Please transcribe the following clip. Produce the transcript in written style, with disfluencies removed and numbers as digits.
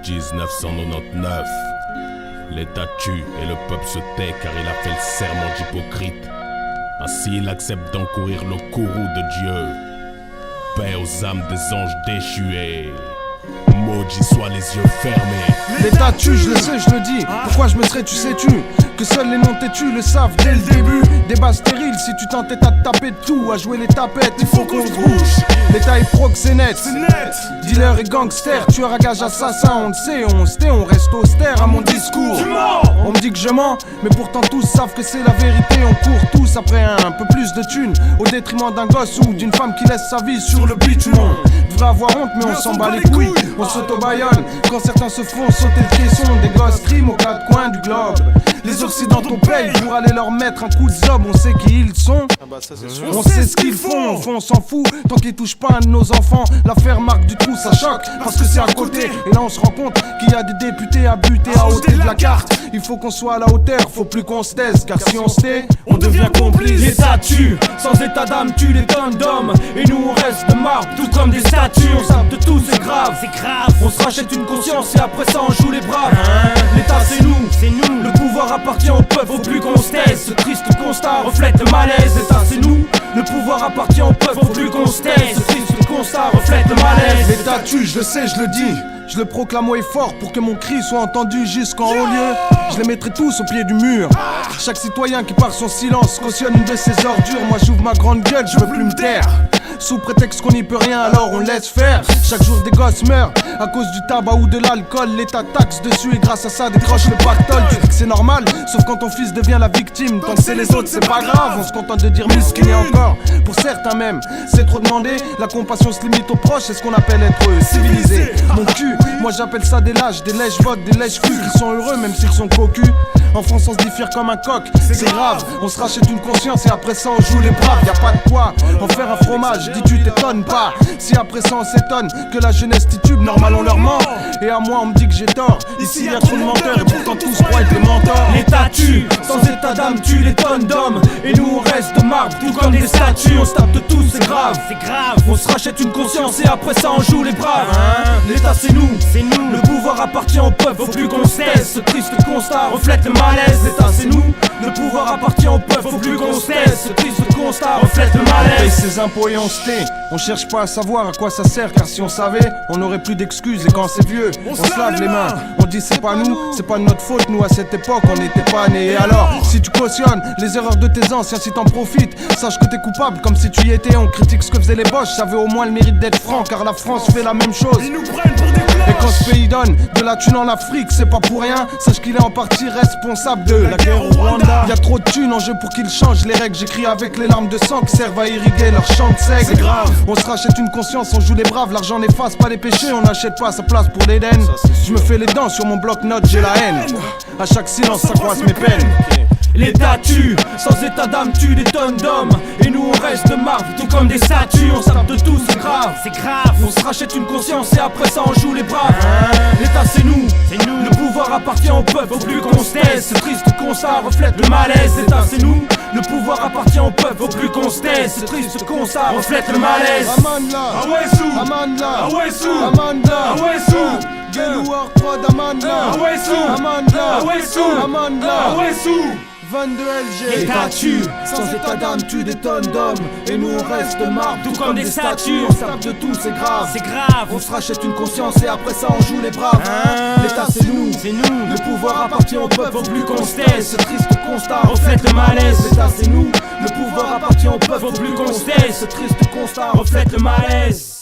1999. L'État tue et le peuple se tait car il a fait le serment d'hypocrite. Ainsi il accepte d'encourir le courroux de Dieu. Paix aux âmes des anges déchués. Maudit soient les yeux fermés. L'État tue, je le sais, je le dis. Pourquoi je me serais, tu sais-tu, que seuls les non têtus le savent dès le début. Débat stérile, si tu t'entêtes à te taper de tout, à jouer les tapettes, il faut qu'on se bouge. L'État est proc, c'est net. Dealer et gangster, tueur à gage assassin, on le sait, on se tait, on reste austère à mon discours. On me dit que je mens, mais pourtant tous savent que c'est la vérité. On court tous après un peu plus de thunes, au détriment d'un gosse ou d'une femme qui laisse sa vie sur le bitumen. Devrait avoir honte, mais on s'en bat les couilles. On s'auto-baïonne quand certains se font sauter le caisson. Des gosses triment aux quatre coins du globe. Les occidentaux payent pour aller leur mettre un coup de zob. On sait qui ils sont, on sait ce qu'ils font. Au fond on s'en fout, tant qu'ils touchent pas un de nos enfants. L'affaire marque du trou, ça choque, parce que c'est à côté. Et là on se rend compte qu'il y a des députés à buter à ôter de la carte. Il faut qu'on soit à la hauteur, faut plus qu'on se taise. Car si on se tait, on devient complice. L'État tue, sans état d'âme tue les tonnes d'hommes. Et nous on reste de marbre, tout comme des statues. On sape de tout, c'est grave. On se rachète une conscience et après ça on joue les braves. L'État c'est nous. Le pouvoir appartient au peuple, faut plus qu'on se taise. Ce triste constat reflète le malaise. L'État c'est nous. Le pouvoir appartient au peuple, faut plus qu'on se taise. Ce triste constat reflète le malaise. L'État tue, je le sais, je le dis. Je le proclame haut et fort pour que mon cri soit entendu jusqu'en haut lieu. Je les mettrai tous au pied du mur. Chaque citoyen qui par son silence cautionne une de ses ordures. Moi j'ouvre ma grande gueule, je veux plus me taire. Sous prétexte qu'on n'y peut rien, alors on laisse faire. Chaque jour des gosses meurent à cause du tabac ou de l'alcool. L'État taxe dessus et grâce à ça décroche le pactole. Tu dis que c'est normal, sauf quand ton fils devient la victime. Tant que c'est les autres, c'est pas grave. On se contente de dire miskin et encore. Pour certains même, c'est trop demandé. La compassion se limite aux proches, c'est ce qu'on appelle être civilisé. Mon cul, moi j'appelle ça des lâches, des lèches-votes, des lèches-culs qui sont heureux même s'ils sont cocus. En France on se diffère comme un coq, c'est grave. On se rachète une conscience et après ça on joue les braves. Y'a pas de quoi en faire un fromage, dis-tu t'étonnes pas. Si après ça on s'étonne que la jeunesse titube, normal on leur ment. Et à moi on me dit que j'ai tort, ici y'a trop de menteurs et pourtant tous croient être des mentors. L'État tue, sans état d'âme tue les tonnes d'hommes. Et nous on reste de marbre, tout comme des statues. On se tape de tout, c'est grave. On se rachète une conscience et après ça on joue les braves. L'État c'est nous. Le pouvoir appartient au peuple, faut plus qu'on se taise. Ce triste constat reflète le malaise. L'État c'est nous. Le pouvoir appartient au peuple, faut plus qu'on se taise. Ce triste constat reflète le malaise. On paye ses impôts et on se tait. On cherche pas à savoir à quoi ça sert, car si on savait, on aurait plus d'excuses. Et quand c'est vieux, on se lave les mains. On dit c'est pas nous, c'est pas de notre faute. Nous à cette époque, on n'était pas nés. Et alors, si tu cautionnes les erreurs de tes anciens, si t'en profites, sache que t'es coupable comme si tu y étais. On critique ce que faisaient les boches, ça avait au moins le mérite d'être franc, car la France fait la même chose. Ils nous prennent pour des et quand ce pays donne de la thune en Afrique, c'est pas pour rien. Sache qu'il est en partie responsable de la guerre au Rwanda. Y'a trop de thunes en jeu pour qu'il change les règles. J'écris avec les larmes de sang qui servent à irriguer leur champ de seigle. C'est grave. On se rachète une conscience, on joue les braves. L'argent n'efface pas les péchés, on n'achète pas sa place pour l'Éden. Je me fais les dents sur mon bloc-notes, j'ai la haine. À chaque silence s'accroissent mes peines. L'État tue, sans état d'âme tue des tonnes d'hommes. Et nous on reste de marbre, tout comme des statues. On sape de tout, c'est grave. On se rachète une conscience et après ça on joue les braves. L'État c'est nous. Le pouvoir appartient au peuple, faut plus qu'on se taise. Ce triste constat reflète le malaise. L'État c'est nous. Le pouvoir appartient au peuple, faut plus qu'on se taise. Ce triste constat reflète le malaise. Amanda, Amanda, Amanda, Gelouar Prod, Amanda, Amanda, 22 LG. L'État tue, sans état d'âme tue des tonnes d'hommes. Et nous on reste de marbre, tout comme des statues. On se tape de tout, c'est grave. On se rachète une conscience et après ça on joue les braves. L'État c'est nous. Le pouvoir appartient au peuple, faut plus qu'on se taise. Ce triste constat reflète le malaise. L'État c'est nous. Le pouvoir appartient au peuple, faut plus qu'on se taise. Ce triste constat reflète le malaise.